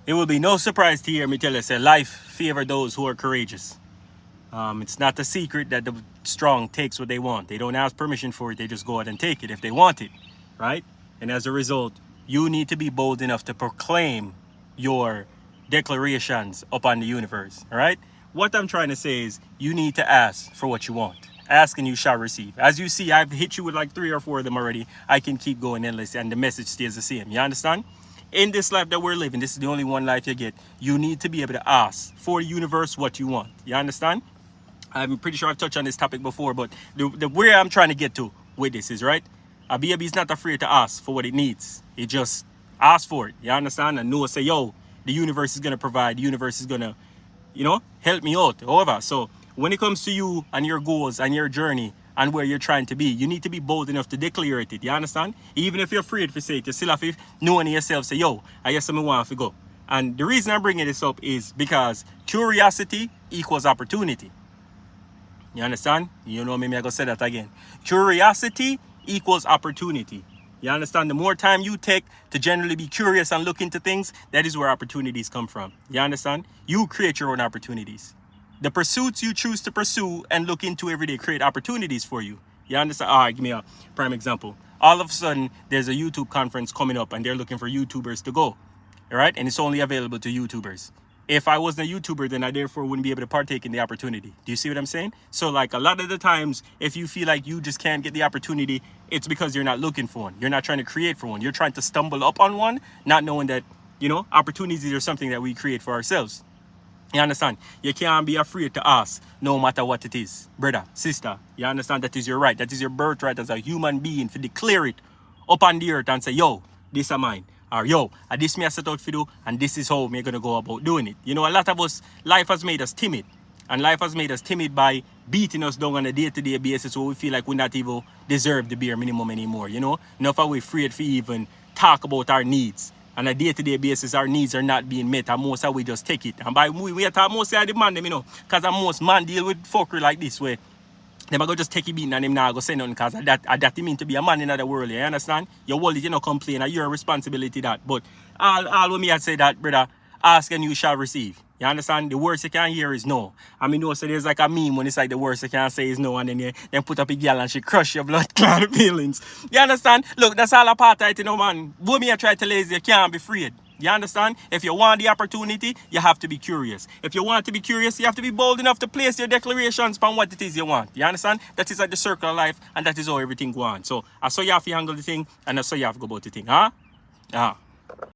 It will be no surprise to hear me tell you, say life favor those who are courageous. It's not a secret that the strong takes what they want. They don't ask permission for it. They just go out and take it if they want it, right? And as a result, you need to be bold enough to proclaim your declarations upon the universe, all right? What I'm trying to say is you need to ask for what you want. Ask and you shall receive. As you see, I've hit you with like 3 or 4 of them already. I can keep going endless and the message stays the same. You understand? In this life that we're living, this is the only one life you get. You need to be able to ask for the universe what you want. You understand? I'm pretty sure I've touched on this topic before, but the where I'm trying to get to with this is, right, a baby is not afraid to ask for what it needs. It just asks for it. You understand? And Noah say, yo, the universe is going to provide. The universe is going to, help me out. However, so when it comes to you and your goals and your journey and where you're trying to be, you need to be bold enough to declare it. You understand? Even if you're afraid to say it, you still have to know in yourself, say, yo, I guess I want to go. And the reason I'm bringing this up is because curiosity equals opportunity. You understand? You know me, I'm going to say that again. Curiosity equals opportunity. You understand? The more time you take to generally be curious and look into things, that is where opportunities come from. You understand? You create your own opportunities. The pursuits you choose to pursue and look into every day create opportunities for you. You understand? All right, give me a prime example. All of a sudden, there's a YouTube conference coming up and they're looking for YouTubers to go. All right? And it's only available to YouTubers. If I wasn't a YouTuber, then I therefore wouldn't be able to partake in the opportunity. Do you see what I'm saying? So like a lot of the times, if you feel like you just can't get the opportunity, it's because you're not looking for one. You're not trying to create for one. You're trying to stumble up on one, not knowing that, opportunities are something that we create for ourselves. You understand? You can't be afraid to ask no matter what it is. Brother, sister, you understand that is your right. That is your birthright as a human being to declare it up on the earth and say, yo, this is mine. Or yo, this me I set out for do, and this is how we're gonna go about doing it. A lot of us, life has made us timid. And life has made us timid by beating us down on a day-to-day basis where we feel like we not even deserve the bare minimum anymore. Enough are we afraid to even talk about our needs. On a day-to-day basis, our needs are not being met, and most of we just take it. And by we talk most of the man them, because most man deal with fuckery like this way. Them are going to just take it beating and him now go say nothing because that mean to be a man in the world, you understand? Your world is complain and your responsibility that. But all when me I say that, brother, ask and you shall receive. You understand? The worst you can hear is no. I mean, so there's like a meme when it's like the worst you can say is no, and then you then put up a girl and she crush your blood clot feelings. You understand? Look, that's all a part of it, man. What me I try to lazy, you can't be afraid. You understand? If you want the opportunity, you have to be curious. If you want to be curious, you have to be bold enough to place your declarations on what it is you want. You understand? That is like the circle of life, and that is how everything goes on. So I saw you have to handle the thing, and I saw you have to go about the thing. Huh?